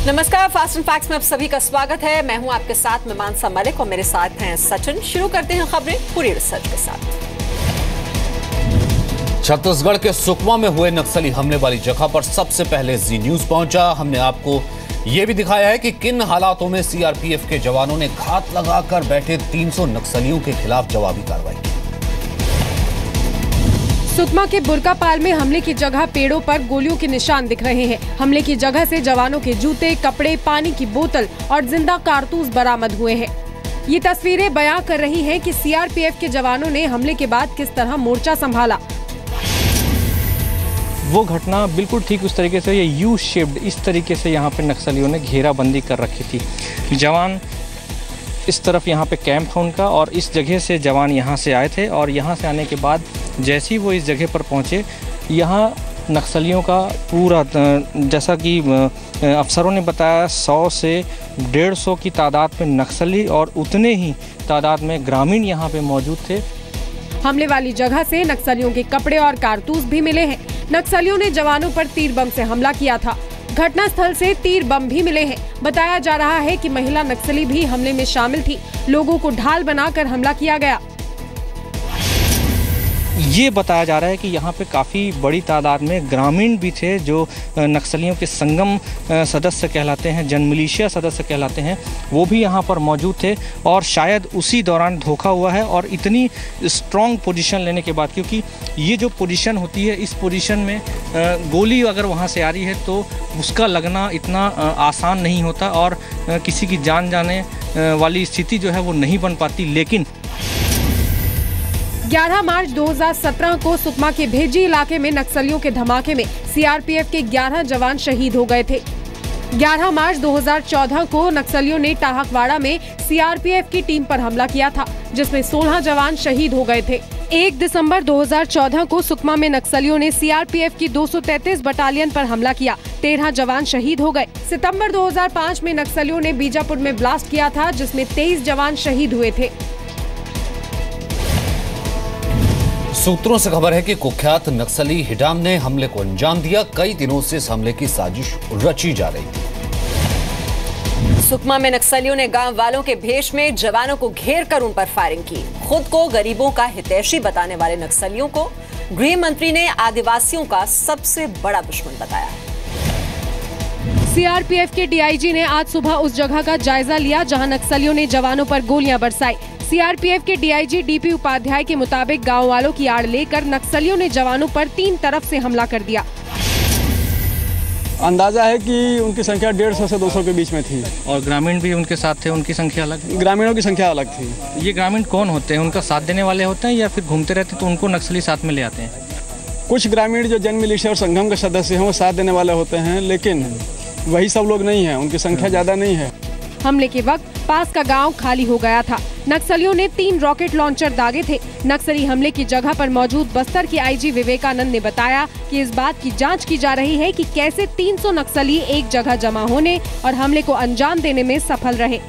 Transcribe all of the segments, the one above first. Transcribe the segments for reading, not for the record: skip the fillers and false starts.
नमस्कार, fast and facts में आप सभी का स्वागत है। मैं हूं आपके साथ में मानसा मलिक और मेरे साथ हैं सचिन। शुरू करते हैं खबरें पूरी रिसर्च के साथ। छत्तीसगढ़ के सुकमा में हुए नक्सली हमले वाली जगह पर सबसे पहले जी न्यूज पहुंचा। हमने आपको यह भी दिखाया है कि किन हालातों में सीआरपीएफ के जवानों ने घात लगाकर बैठे 300 नक्सलियों के खिलाफ जवाबी कार्रवाई की। सुकमा के बुरकापाल में हमले की जगह पेड़ों पर गोलियों के निशान दिख रहे हैं। हमले की जगह से जवानों के जूते, कपड़े, पानी की बोतल और जिंदा कारतूस बरामद हुए हैं। ये तस्वीरें बयां कर रही हैं कि सीआरपीएफ के जवानों ने हमले के बाद किस तरह मोर्चा संभाला। वो घटना बिल्कुल ठीक उस तरीके से, ये यू शेप्ड इस तरीके से यहाँ पे नक्सलियों ने घेराबंदी कर रखी थी। जवान इस तरफ यहाँ पे कैंप है उनका, और इस जगह से जवान यहाँ से आए थे, और यहाँ से आने के बाद जैसे ही वो इस जगह पर पहुँचे, यहाँ नक्सलियों का पूरा, जैसा कि अफसरों ने बताया, 100 से 150 की तादाद में नक्सली और उतने ही तादाद में ग्रामीण यहाँ पे मौजूद थे। हमले वाली जगह से नक्सलियों के कपड़े और कारतूस भी मिले हैं। नक्सलियों ने जवानों पर तीर बम से हमला किया था। घटना स्थल से तीर बम भी मिले हैं। बताया जा रहा है कि महिला नक्सली भी हमले में शामिल थी। लोगों को ढाल बनाकर हमला किया गया। ये बताया जा रहा है कि यहाँ पे काफ़ी बड़ी तादाद में ग्रामीण भी थे जो नक्सलियों के संगम सदस्य कहलाते हैं, जन मिलिशिया सदस्य कहलाते हैं, वो भी यहाँ पर मौजूद थे। और शायद उसी दौरान धोखा हुआ है, और इतनी स्ट्रॉन्ग पोजीशन लेने के बाद, क्योंकि ये जो पोजीशन होती है, इस पोजीशन में गोली अगर वहाँ से आ रही है तो उसका लगना इतना आसान नहीं होता, और किसी की जान जाने वाली स्थिति जो है वो नहीं बन पाती। लेकिन 11 मार्च 2017 को सुकमा के भेजी इलाके में नक्सलियों के धमाके में सीआरपीएफ के 11 जवान शहीद हो गए थे। 11 मार्च 2014 को नक्सलियों ने टाहकवाड़ा में सीआरपीएफ की टीम पर हमला किया था, जिसमें 16 जवान शहीद हो गए थे। 1 दिसंबर 2014 को सुकमा में नक्सलियों ने सीआरपीएफ की 233 बटालियन पर हमला किया। 13 जवान शहीद हो गए। सितंबर 2005 में नक्सलियों ने बीजापुर में ब्लास्ट किया था, जिसमें 23 जवान शहीद हुए थे। सूत्रों से खबर है कि कुख्यात नक्सली हिडाम ने हमले को अंजाम दिया। कई दिनों से इस हमले की साजिश रची जा रही थी। सुकमा में नक्सलियों ने गांव वालों के भेष में जवानों को घेर कर उन पर फायरिंग की। खुद को गरीबों का हितैषी बताने वाले नक्सलियों को गृह मंत्री ने आदिवासियों का सबसे बड़ा दुश्मन बताया। सीआरपीएफ के डीआईजी ने आज सुबह उस जगह का जायजा लिया जहां नक्सलियों ने जवानों पर गोलियां बरसाई। सीआरपीएफ के डीआईजी डीपी उपाध्याय के मुताबिक गांव वालों की आड़ लेकर नक्सलियों ने जवानों पर 3 तरफ से हमला कर दिया। अंदाजा है कि उनकी संख्या 150 से 200 के बीच में थी, और ग्रामीण भी उनके साथ थे, उनकी संख्या अलग। ग्रामीणों की संख्या अलग थी। ये ग्रामीण कौन होते हैं? उनका साथ देने वाले होते हैं या फिर घूमते रहते तो उनको नक्सली साथ में ले आते हैं? कुछ ग्रामीण जो जन मिलिशिया और संगम के सदस्य हैं वो साथ देने वाले होते हैं, लेकिन वही सब लोग नहीं है, उनकी संख्या ज्यादा नहीं है। हमले के वक्त पास का गांव खाली हो गया था। नक्सलियों ने 3 रॉकेट लॉन्चर दागे थे। नक्सली हमले की जगह पर मौजूद बस्तर के आईजी विवेकानंद ने बताया कि इस बात की जांच की जा रही है कि कैसे 300 नक्सली एक जगह जमा होने और हमले को अंजाम देने में सफल रहे।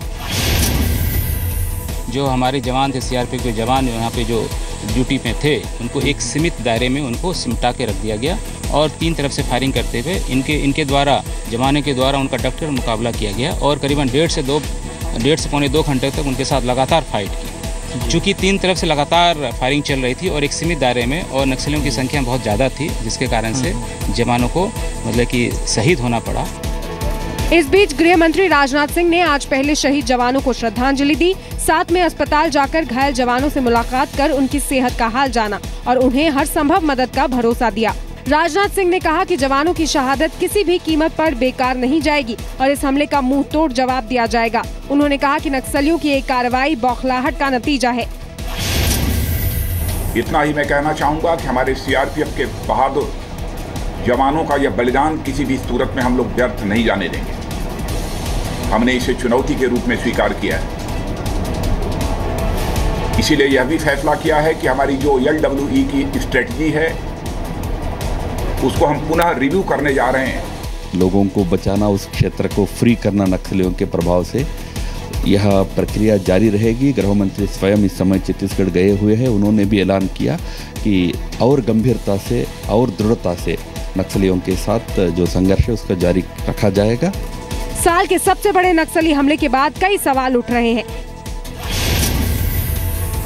जो हमारे जवान थे, सीआरपीएफ के जवान यहाँ पे जो ड्यूटी में थे, उनको एक सीमित दायरे में उनको सिमटा के रख दिया गया, और 3 तरफ से फायरिंग करते हुए इनके द्वारा, जवानों के द्वारा उनका डट मुकाबला किया गया, और करीबन 1.5 से पौने 2 घंटे तक उनके साथ लगातार फाइट की। चूँकि 3 तरफ से लगातार फायरिंग चल रही थी और एक सीमित दायरे में, और नक्सलियों की संख्या बहुत ज़्यादा थी, जिसके कारण से जवानों को मतलब कि शहीद होना पड़ा। इस बीच गृह मंत्री राजनाथ सिंह ने आज पहले शहीद जवानों को श्रद्धांजलि दी। साथ में अस्पताल जाकर घायल जवानों से मुलाकात कर उनकी सेहत का हाल जाना और उन्हें हर संभव मदद का भरोसा दिया। राजनाथ सिंह ने कहा कि जवानों की शहादत किसी भी कीमत पर बेकार नहीं जाएगी और इस हमले का मुंह तोड़ जवाब दिया जाएगा। उन्होंने कहा कि नक्सलियों की एक कार्रवाई बौखलाहट का नतीजा है। इतना ही मैं कहना चाहूँगा कि हमारे सीआरपीएफ के बहादुर जवानों का यह बलिदान किसी भी सूरत में हम लोग व्यर्थ नहीं जाने देंगे। हमने इसे चुनौती के रूप में स्वीकार किया है। इसीलिए यह भी फैसला किया है कि हमारी जो LWE की स्ट्रेटजी है उसको हम पुनः रिव्यू करने जा रहे हैं। लोगों को बचाना, उस क्षेत्र को फ्री करना नक्सलियों के प्रभाव से, यह प्रक्रिया जारी रहेगी। गृह मंत्री स्वयं इस समय छत्तीसगढ़ गए हुए हैं। उन्होंने भी ऐलान किया कि और गंभीरता से और दृढ़ता से नक्सलियों के साथ जो संघर्ष है उसका जारी रखा जाएगा। साल के सबसे बड़े नक्सली हमले के बाद कई सवाल उठ रहे हैं।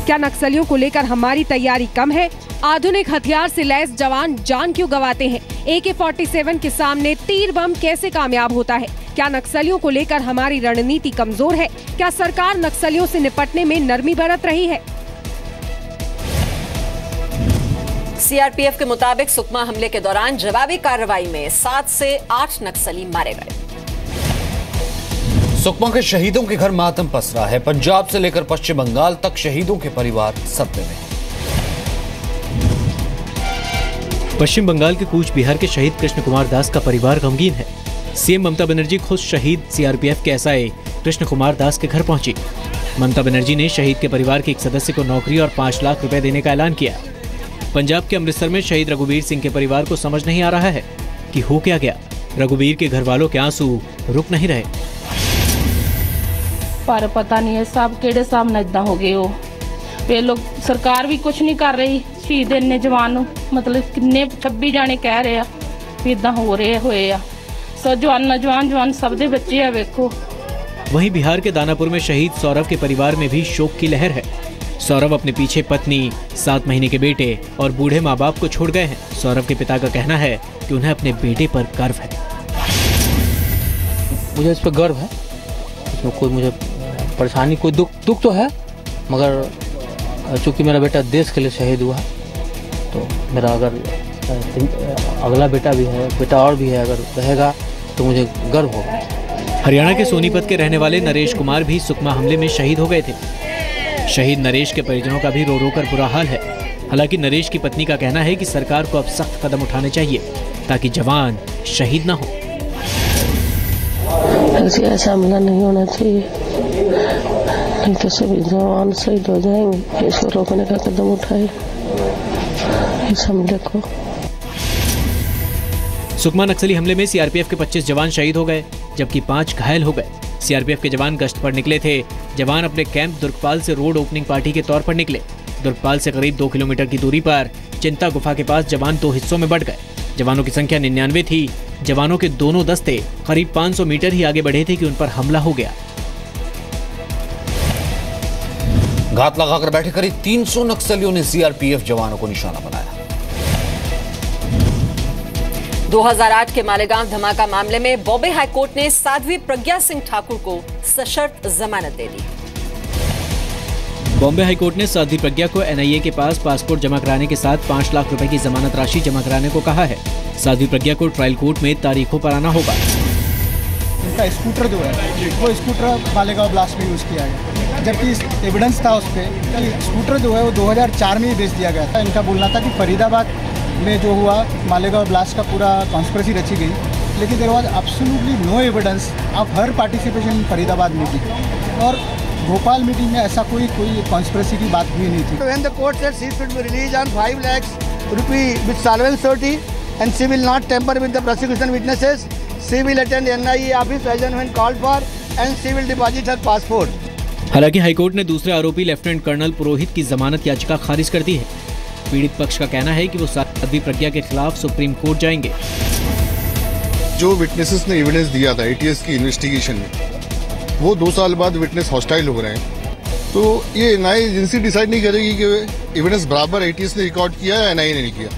क्या नक्सलियों को लेकर हमारी तैयारी कम है? आधुनिक हथियार से लैस जवान जान क्यों गंवाते हैं? AK-47 के सामने तीर बम कैसे कामयाब होता है? क्या नक्सलियों को लेकर हमारी रणनीति कमजोर है? क्या सरकार नक्सलियों से निपटने में नरमी बरत रही है? CRPF के मुताबिक सुकमा हमले के दौरान जवाबी कार्रवाई में 7 से 8 नक्सली मारे गए। सुकमा के शहीदों के घर मातम पसरा है। पंजाब से लेकर पश्चिम बंगाल तक शहीदों के परिवार सदमे में। पश्चिम बंगाल के कूच बिहार के शहीद कृष्ण कुमार दास का परिवार गमगीन है। सीएम ममता बनर्जी खुद शहीद CRPF के SI कृष्ण कुमार दास के घर पहुंची। ममता बनर्जी ने शहीद के परिवार के एक सदस्य को नौकरी और 5 लाख रुपए देने का ऐलान किया। पंजाब के अमृतसर में शहीद रघुवीर सिंह के परिवार को समझ नहीं आ रहा है कि हो क्या गया। रघुवीर के घर वालों के आंसू रुक नहीं रहे। पर पता नहीं है साहब केड़े साहब ने इदा हो गए हो। वे लोग सरकार भी कुछ नहीं कर रही। शहीद इन्ने जवान मतलब किन्ने 26 जाने कह रहे भी इदा हो रहे होए आ। सो जवान सब दे बच्चे आ वेखो। वहीं बिहार के दानापुर में शहीद सौरभ के परिवार में भी शोक की लहर है। सौरभ अपने पीछे पत्नी, 7 महीने के बेटे और बूढ़े माँ बाप को छोड़ गए हैं। सौरभ के पिता का कहना है कि उन्हें अपने बेटे पर गर्व है। मुझे इस पर गर्व है। इसमें कोई मुझे परेशानी, कोई दुख तो है, मगर चूंकि मेरा बेटा देश के लिए शहीद हुआ तो मेरा अगर अगला बेटा भी है, बेटा और भी है, अगर रहेगा तो मुझे गर्व होगा। हरियाणा के सोनीपत के रहने वाले नरेश कुमार भी सुकमा हमले में शहीद हो गए थे। शहीद नरेश के परिजनों का भी रो रो कर बुरा हाल है। हालांकि नरेश की पत्नी का कहना है कि सरकार को अब सख्त कदम उठाने चाहिए ताकि जवान शहीद न हो। ऐसा हमला नहीं होना चाहिए, नहीं तो सभी जवान शहीद हो जाएंगे। इसको रोकने का कदम उठाए इस हमले को। सुकमा नक्सली हमले में CRPF के 25 जवान शहीद हो गए जबकि 5 घायल हो गए। CRPF के जवान गश्त पर निकले थे। जवान अपने कैंप दुर्गपाल से रोड ओपनिंग पार्टी के तौर पर निकले। दुर्गपाल से करीब 2 किलोमीटर की दूरी पर चिंता गुफा के पास जवान 2 हिस्सों में बंट गए। जवानों की संख्या 99 थी। जवानों के दोनों दस्ते करीब 500 मीटर ही आगे बढ़े थे कि उन पर हमला हो गया। घात लगाकर बैठे करीब 300 नक्सलियों ने CRPF जवानों को निशाना बनाया। 2008 के मालेगांव धमाका मामले में बॉम्बे हाईकोर्ट ने साध्वी प्रज्ञा सिंह ठाकुर को सशर्त जमानत दे दी। बॉम्बे हाईकोर्ट ने साध्वी प्रज्ञा को NIA के पास पासपोर्ट जमा कराने के साथ 5 लाख रुपए की जमानत राशि जमा कराने को कहा है। साध्वी प्रज्ञा को ट्रायल कोर्ट में तारीखों पर आना होगा। इनका स्कूटर जो है वो स्कूटर मालेगांव ब्लास्ट में यूज किया गया, जबकि एविडेंस था उस पर स्कूटर जो है वो 2004 में ही बेच दिया गया था। इनका बोलना था कि फरीदाबाद में जो हुआ मालेगांव ब्लास्ट का पूरा कॉन्स्पिरेसी रची गई, लेकिन there was absolutely no evidence of her participation in Faridabad meeting, और भोपाल मीटिंग में ऐसा कोई कॉन्स्पिरेसी की बात हुई नहीं थी। When the court said she should be released on 5 lakhs rupee with solvent surety and she will not tamper with the prosecution witnesses, she will attend NIA office as and when called for and she will deposit her passport। हालांकि high court ने दूसरे आरोपी lieutenant colonel पुरोहित की जमानत याचिका खारिज कर दी है। पीड़ित पक्ष का कहना है कि वो साध्वी प्रज्ञा के खिलाफ सुप्रीम कोर्ट जाएंगे। जो विटनेसेस ने एविडेंस दिया था ATS की इन्वेस्टिगेशन में, वो 2 साल बाद विटनेस हॉस्टाइल हो रहे हैं, तो ये NIA एजेंसी डिसाइड नहीं करेगी कि एविडेंस बराबर ATS ने रिकॉर्ड किया या NIA ने नहीं किया।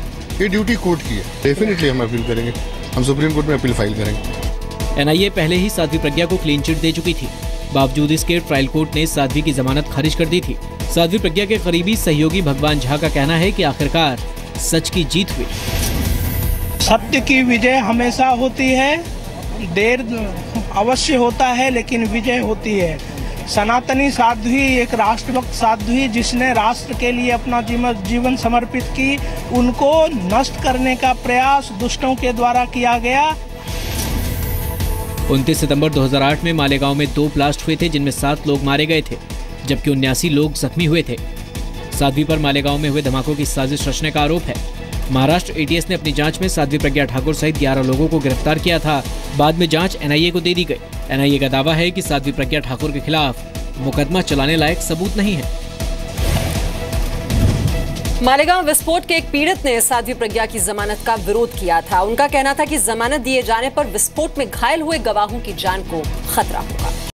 ये ड्यूटी कोर्ट की है। डेफिनेटली हम अपील करेंगे, हम सुप्रीम कोर्ट में अपील फाइल करेंगे। NIA पहले ही साध्वी प्रज्ञा को क्लीन चिट दे चुकी थी। बावजूद इसके ट्रायल कोर्ट ने साध्वी की जमानत खारिज कर दी थी। साध्वी प्रज्ञा के करीबी सहयोगी भगवान झा का कहना है कि आखिरकार सच की जीत हुई। सत्य की विजय हमेशा होती है, देर अवश्य होता है लेकिन विजय होती है। सनातनी साध्वी एक राष्ट्रभक्त साध्वी जिसने राष्ट्र के लिए अपना जीवन समर्पित की, उनको नष्ट करने का प्रयास दुष्टों के द्वारा किया गया। 29 सितंबर 2008 में मालेगांव में 2 ब्लास्ट हुए थे जिनमें 7 लोग मारे गए थे जबकि 79 लोग जख्मी हुए थे। साध्वी पर मालेगांव में हुए धमाकों की साजिश रचने का आरोप है। महाराष्ट्र ATS ने अपनी जांच में साध्वी प्रज्ञा ठाकुर सहित 11 लोगों को गिरफ्तार किया था। बाद में जांच NIA को दे दी गई। NIA का दावा है कि साध्वी प्रज्ञा ठाकुर के खिलाफ मुकदमा चलाने लायक सबूत नहीं है। मालेगांव विस्फोट के एक पीड़ित ने साध्वी प्रज्ञा की जमानत का विरोध किया था। उनका कहना था कि जमानत दिए जाने पर विस्फोट में घायल हुए गवाहों की जान को खतरा होगा।